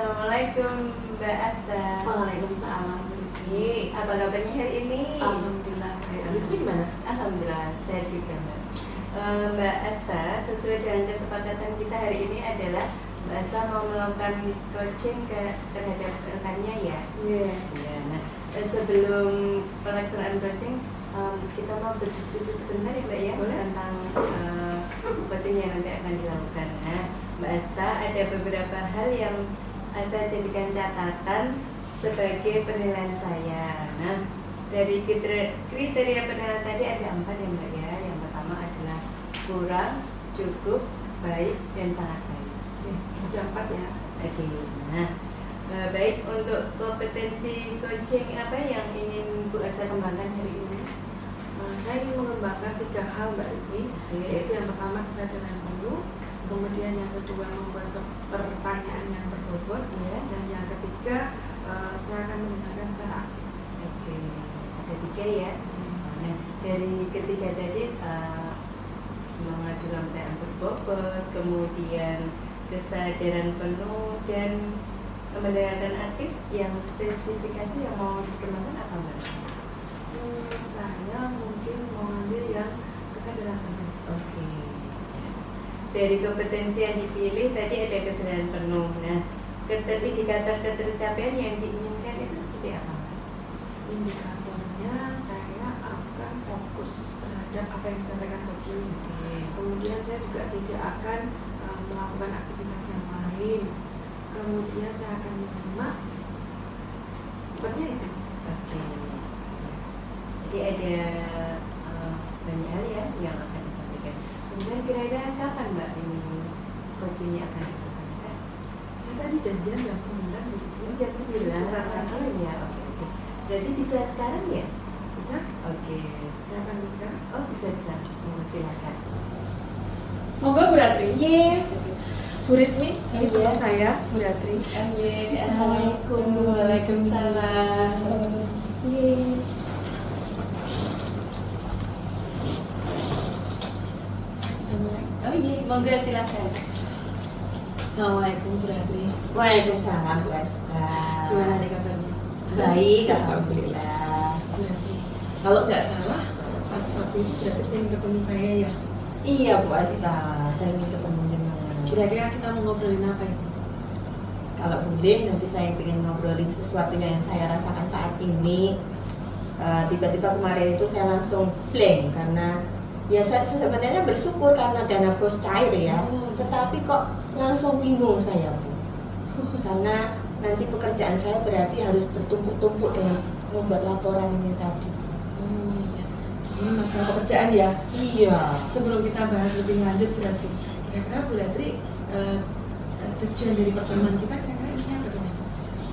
Assalamualaikum Mbak Asta. Waalaikumsalam. Rizky, apa kabarnya hari ini? Alhamdulillah. Rizky gimana? Alhamdulillah, saya juga Mbak. Mbak Asta, sesuai dengan kesepakatan kita hari ini adalah Mbak Asta mau melakukan coaching terhadap rekannya ya? Iya. Ya, nah, sebelum pelaksanaan coaching, kita mau berdiskusi sebentar ya Mbak ya. Boleh. Tentang coaching yang nanti akan dilakukan. Nah, Mbak Asta, ada beberapa hal yang saya jadikan catatan sebagai penilaian saya. Nah, dari kriteria penilaian tadi ada 4 ya Mbak ya. Yang pertama adalah kurang, cukup, baik, dan sangat baik. Ada 4 ya. Oke. Nah, baik, untuk kompetensi coaching apa yang ingin Bu Asta kembangkan hari ini? Saya ingin mengembangkan 3 hal Mbak Rizky. Yaitu yang pertama kesadaran penuh, kemudian yang kedua membuat pertanyaan yang berbobot, Ya. dan yang ketiga saya akan menggunakan secara aktif. Oke, ada 3 ya. Nah, dari ketiga tadi mengajukan pertanyaan berbobot, kemudian kesadaran penuh, dan mendengarkan aktif, yang spesifikasi yang mau dikembangkan apa Mbak? Saya mungkin mau ambil yang kesadaran penuh. Oke. Dari kompetensi yang dipilih tadi ada kesadaran penuh. Nah, indikator ketercapaian yang diinginkan itu seperti apa? Indikatornya saya akan fokus terhadap apa yang disampaikan coaching. Kemudian saya juga tidak akan melakukan aktivitas yang lain. Kemudian saya akan menyimak. Sepertinya itu. Oke. Jadi ada banyak hal ya yang akan disampaikan. Kemudian kira-kira kapan Mbak ini coachingnya akan dilaksanakan? Saya tadi janjian jam 9 di sini. Jam 9. Oh ya, oke. Berarti bisa sekarang ya? Bisa? Oke. Saya akan bisa. Oh bisa. Silakan. Monggo Bu Ratri. Iya. Bu Rizmi, ini Iya. teman saya, Bu Ratri. Assalamualaikum. Waalaikumsalam. Bisa mulai. Oh iya, monggo silakan. Assalamualaikum Bu Ratri. Waalaikumsalam Bu Asta. Gimana nih kabarnya? Baik, alhamdulillah. Bu Ratri. Kalau nggak salah, pas waktu itu Bu Ratri ingin ketemu saya ya. Iya Bu Asta, saya ingin ketemu dengan. Kira-kira kita mau ngobrolin apa ini? Kalau boleh nanti saya ingin ngobrolin sesuatu yang saya rasakan saat ini. Tiba-tiba kemarin itu saya langsung blank karena ya saya sebenarnya bersyukur karena dana bos cair ya, tetapi kok langsung bingung saya Bu, karena nanti pekerjaan saya berarti harus bertumpuk-tumpuk dengan membuat laporan ini tadi. Iya. Jadi masalah pekerjaan ya. Iya. Sebelum kita bahas lebih lanjut Bu Ratri, kira-kira Bu Ratri tujuan dari pertemuan kita kira-kira ini apa teman?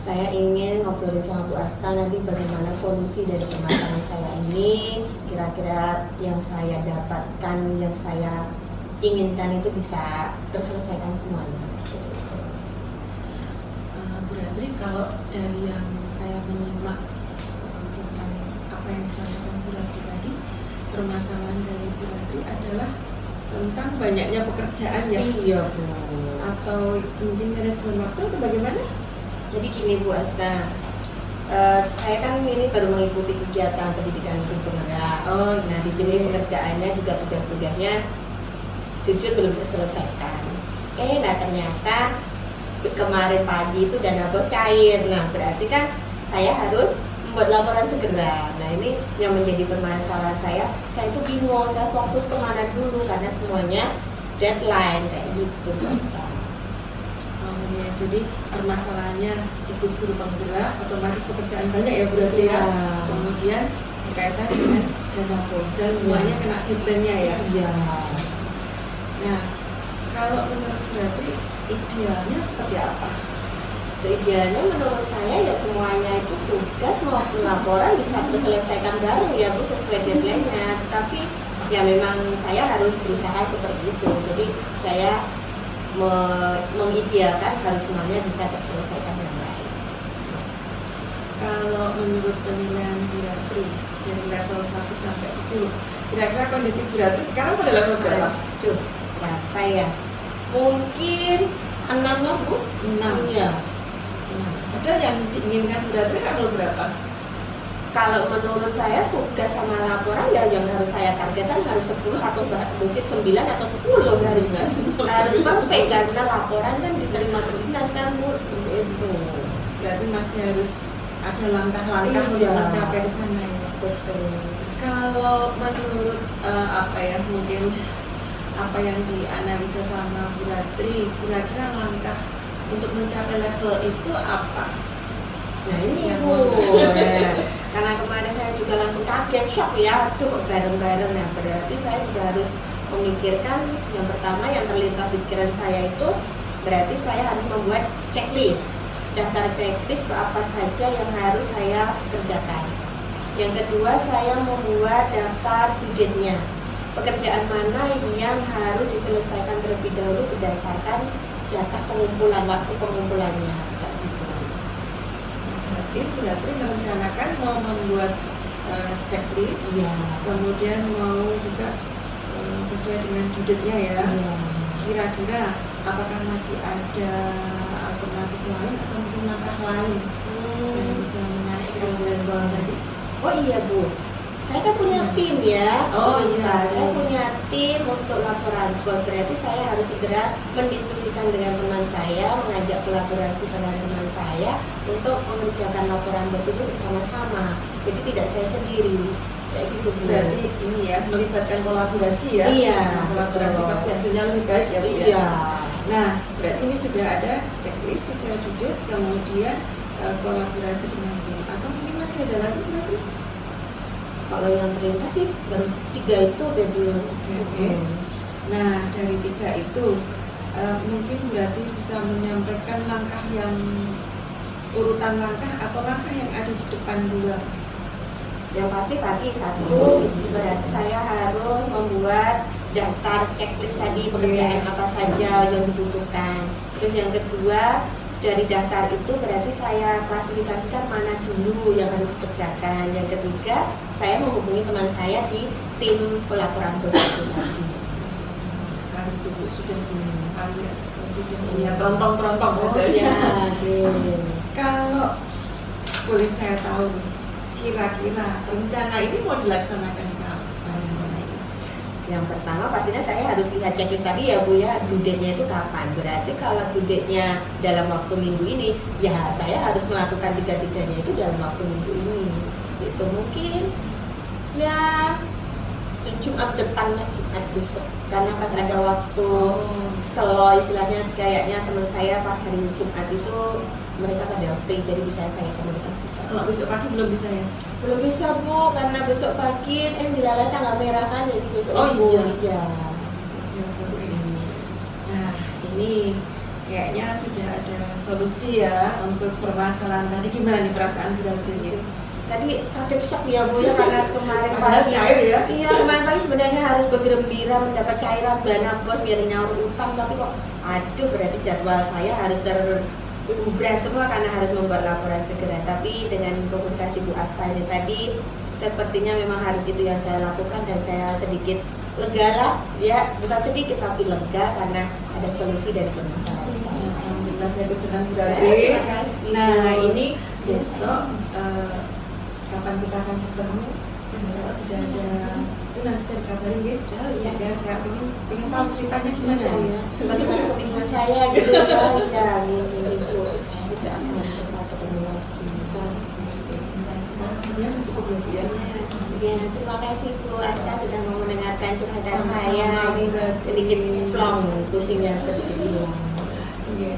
Saya ingin ngobrolin sama Bu Asta nanti bagaimana solusi dari permasalahan saya ini. Kira-kira yang saya dapatkan, yang saya inginkan itu bisa terselesaikan semuanya. Bu Ratri, kalau dari yang saya menyimak tentang apa yang disampaikan Bu Ratri tadi, permasalahan dari Bu Ratri adalah tentang banyaknya pekerjaan ya, Iya Bu. atau mungkin manajemen waktu atau bagaimana? Jadi gini Bu Asta, saya kan ini baru mengikuti kegiatan pendidikan hukum penggerak. Oh, Nah di sini pekerjaannya juga tugas-tugasnya jujur belum terselesaikan. Nah ternyata kemarin pagi itu dana bos cair. Nah berarti kan saya harus membuat laporan segera. Nah ini yang menjadi permasalahan saya itu bingung, saya fokus kemana dulu karena semuanya deadline kayak gitu Bu Asta. Oh ya, jadi permasalahannya ikut guru penggerak, otomatis pekerjaan banyak ya Bu Ratri ya. Iya. Kemudian berkaitan dengan dana bos dan semuanya kena deadline-nya ya. Iya. Nah, kalau menurut Bu Ratri idealnya seperti apa? Seidealnya menurut saya ya semuanya itu tugas maupun laporan bisa terselesaikan bareng ya Bu sesuai deadline-nya. Tapi ya memang saya harus berusaha seperti itu. Jadi saya mengidealkan harus semuanya bisa terselesaikan dengan baik. Kalau menurut penilaian Bu Ratri dari level 1 sampai 10, kira-kira kondisi Bu Ratri sekarang pada level berapa? Berapa ya? Mungkin 6 lah Bu. 6. Iya. detail yang diinginkan Bu Ratri level berapa? Kalau menurut saya tugas sama laporan ya yang harus saya targetkan harus 10 atau mungkin 9 atau 10 harusnya. Harus perfect karena laporan kan diterima berdinas kan Bu, seperti itu. Berarti masih harus ada langkah-langkah Iya. untuk mencapai ke sana ya. Betul. Kalau menurut mungkin apa yang dianalisa sama Bu Ratri, kira-kira langkah untuk mencapai level itu apa? Nah ini Yang Bu, mau- ya. Karena kemarin saya juga langsung kaget, shock ya, aduh kok bareng-bareng. Nah berarti saya juga harus memikirkan yang pertama yang terlintas di pikiran saya itu berarti saya harus membuat checklist, daftar checklist apa saja yang harus saya kerjakan. Yang kedua saya membuat daftar due date-nya, pekerjaan mana yang harus diselesaikan terlebih dahulu berdasarkan jatah pengumpulan, waktu pengumpulannya kayak gitu. Berarti Bu Ratri merencanakan mau membuat checklist, Iya. kemudian mau juga sesuai dengan due date-nya ya. Iya. Kira-kira apakah masih ada alternatif lain atau mungkin langkah lain yang bisa menaikkan level tadi? Oh iya Bu, saya kan punya tim ya. Oh iya. Saya punya tim untuk laporan SWOT. Berarti saya harus segera mendiskusikan dengan teman saya, mengajak kolaborasi dengan teman saya untuk mengerjakan laporan BOS itu bersama-sama. Jadi tidak saya sendiri. Kayak gitu Bu. Berarti ini ya melibatkan kolaborasi ya. Iya, Nah, kolaborasi betul. pasti hasilnya lebih baik ya Bu ya. Iya. Nah, berarti ini sudah ada checklist sesuai due date, kemudian kolaborasi dengan tim. Atau mungkin masih ada lagi berarti? Kalau yang terlintas sih baru 3 itu deh Bu. Oke. Nah, dari 3 itu mungkin berarti bisa menyampaikan langkah yang urutan langkah atau langkah yang ada di depan dua. Yang pasti tadi satu berarti saya harus membuat daftar checklist tadi pekerjaan apa saja yang dibutuhkan. Terus yang kedua dari daftar itu berarti saya klasifikasikan mana dulu yang harus dikerjakan. Yang ketiga saya menghubungi teman saya di tim pelaporan BOS itu tadi. Sekali itu Bu, sudah alias sudah punya trontong-trontong Oh saja. ya, oke. Kalau boleh saya tahu, kira-kira rencana ini mau dilaksanakan kapan? Yang pertama pastinya saya harus lihat checklist tadi ya Bu ya, due date-nya itu kapan. Berarti kalau due date-nya dalam waktu minggu ini, ya saya harus melakukan tiga-tiganya itu dalam waktu minggu ini. Itu mungkin ya Jumat depan, Jumat besok. Karena pas ada waktu slow istilahnya, kayaknya teman saya pas hari Jumat itu mereka pada free, jadi bisa saya komunikasikan. Kalau besok pagi belum bisa ya? Belum bisa Bu, karena besok pagi dilalai tanggal merah kan, jadi besok Oh, Minggu. iya. Iya. Oke. Nah, ini kayaknya sudah ada solusi ya untuk permasalahan tadi. Gimana nih perasaan Bu Ratri ini? Tadi kaget shock ya Bu ya, karena kemarin Padahal pagi cair ya? Iya, kemarin pagi sebenarnya harus bergembira mendapat cairan dana BOS biar nyaur utang, tapi kok aduh berarti jadwal saya harus terubah semua karena harus membuat laporan segera. Tapi dengan komunikasi Bu Asta ini tadi sepertinya memang harus itu yang saya lakukan dan saya sedikit lega lah ya, bukan sedikit tapi lega karena ada solusi dari permasalahan saya. Alhamdulillah saya bersenang Bu Terima Ratri. kasih, Nah, Bu. ini besok kapan kita akan ketemu? Kalau sudah ada itu nanti saya kabarin ya. Saya ingin tahu ceritanya gimana ya. Bagaimana kebingungan saya gitu kan ya, gitu bisa akan kita ketemu lagi. Nah, sebenarnya cukup ya Bu ya. Ya, terima kasih Bu Asta sudah mau mendengarkan curhatan Sama-sama, saya. Bu Ratri. Sedikit plong pusingnya sedikit hilang. Oke.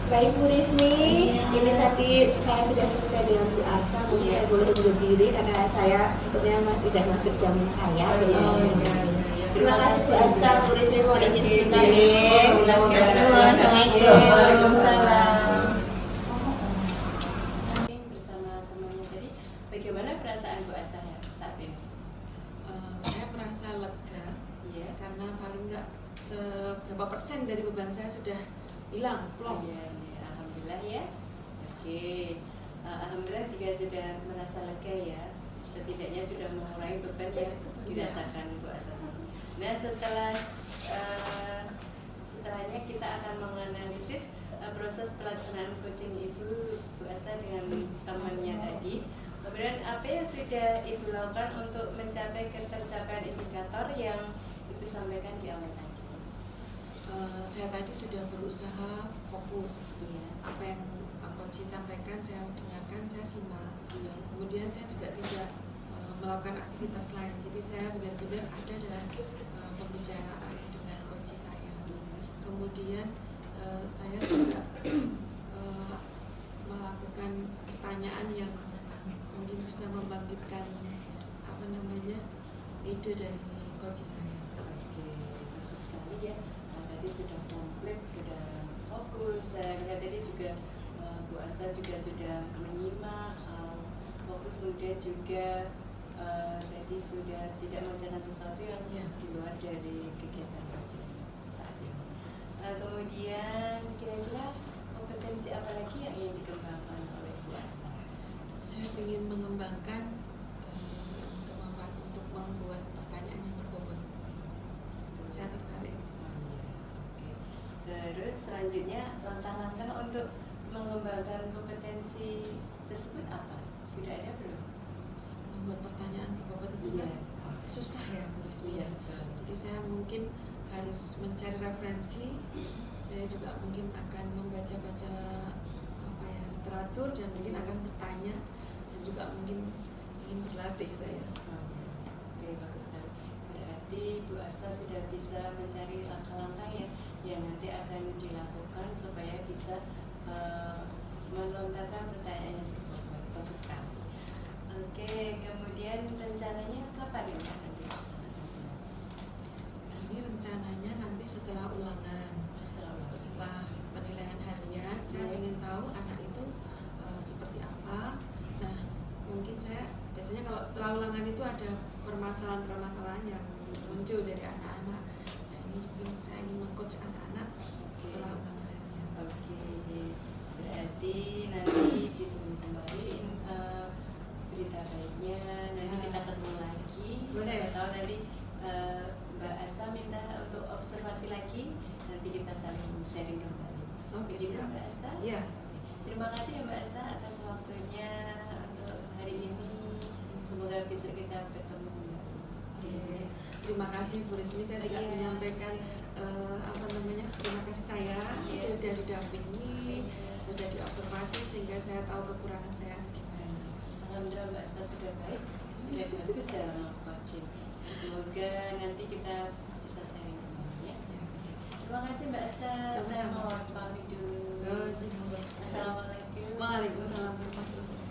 Baik Bu Rismi, ini tadi saya sudah selesai dengan Bu Asta. Mungkin saya boleh undur diri karena saya sepertinya masih sudah masuk jam saya. Oh, iya. Terima kasih Bu Asta, Bu Rismi mau izin sebentar Iya. nih. Silakan. Assalamualaikum. Waalaikumsalam. Bersama temannya tadi, bagaimana perasaan Bu Asta saat ini? Saya merasa lega Iya. karena paling enggak seberapa persen dari beban saya sudah hilang, plong. Iya, iya. Alhamdulillah ya. Oke. Alhamdulillah jika sudah merasa lega ya, setidaknya sudah mengurangi beban yang dirasakan Bu Asta. Nah setelahnya kita akan menganalisis proses pelaksanaan coaching Ibu Bu Asta dengan temannya tadi. Kemudian apa yang sudah Ibu lakukan untuk mencapai ketercapaian indikator yang Ibu sampaikan di awal tadi? Saya tadi sudah berusaha fokus. Iya. Apa yang Pak Coach sampaikan saya dengarkan, saya simak. Iya. Kemudian saya juga tidak melakukan aktivitas lain. Jadi saya benar-benar ada dalam pembicaraan dengan coach saya. Kemudian saya juga melakukan pertanyaan yang mungkin bisa membangkitkan ide dari coach saya. Oke, bagus sekali ya. Tadi sudah komplit, sudah fokus. Saya lihat tadi juga Bu Asta juga sudah menyimak, fokus, kemudian juga tadi sudah tidak mengerjakan sesuatu yang di luar dari kegiatan coaching saat ini. Kemudian kira-kira kompetensi apa lagi yang ingin dikembangkan oleh Bu Asta? Saya ingin mengembangkan kemampuan untuk membuat pertanyaan yang berbobot. Saya tertarik. Oke. Terus selanjutnya langkah-langkah untuk mengembangkan kompetensi tersebut apa? Sudah ada belum? Membuat pertanyaan berbobot itu kan susah ya, Bu Rismi ya. Jadi saya mungkin harus mencari referensi. Saya juga mungkin akan membaca-baca literatur dan mungkin akan bertanya dan juga mungkin ingin berlatih saya. Oke, bagus sekali. Berarti Bu Asta sudah bisa mencari langkah-langkah yang nanti akan dilakukan supaya bisa melontarkan pertanyaan yang berbobot. Bagus sekali. Oke, kemudian rencananya kapan ini akan dilaksanakan? Ini rencananya nanti setelah ulangan, setelah penilaian harian, saya ingin tahu anak itu seperti apa. Nah, mungkin saya biasanya kalau setelah ulangan itu ada permasalahan-permasalahan yang muncul dari anak-anak. Nah, ini mungkin saya ingin meng-coach anak-anak setelah ulangan harian. Oke, berarti nanti ditunggu kembali berita baiknya. Nanti kita ketemu lagi. Saya tahu nanti Mbak Asta minta untuk observasi lagi. Nanti kita saling sharing kembali. Oke, jadi Mbak Asta. Iya. Terima kasih ya Mbak Asta atas waktunya untuk hari ini. Semoga bisa kita bertemu kembali. Yes. Terima kasih Bu Rismi, saya juga menyampaikan terima kasih saya sudah didampingi, sudah diobservasi sehingga saya tahu kekurangan saya di mana. Alhamdulillah Mbak Asta sudah baik, sudah bagus dalam coaching. Semoga nanti kita bisa sharing kembali ya. Terima kasih Mbak Asta. Sama-sama. Saya mau pamit dulu. Oh, Assalamualaikum. Waalaikumsalam warahmatullahi wabarakatuh.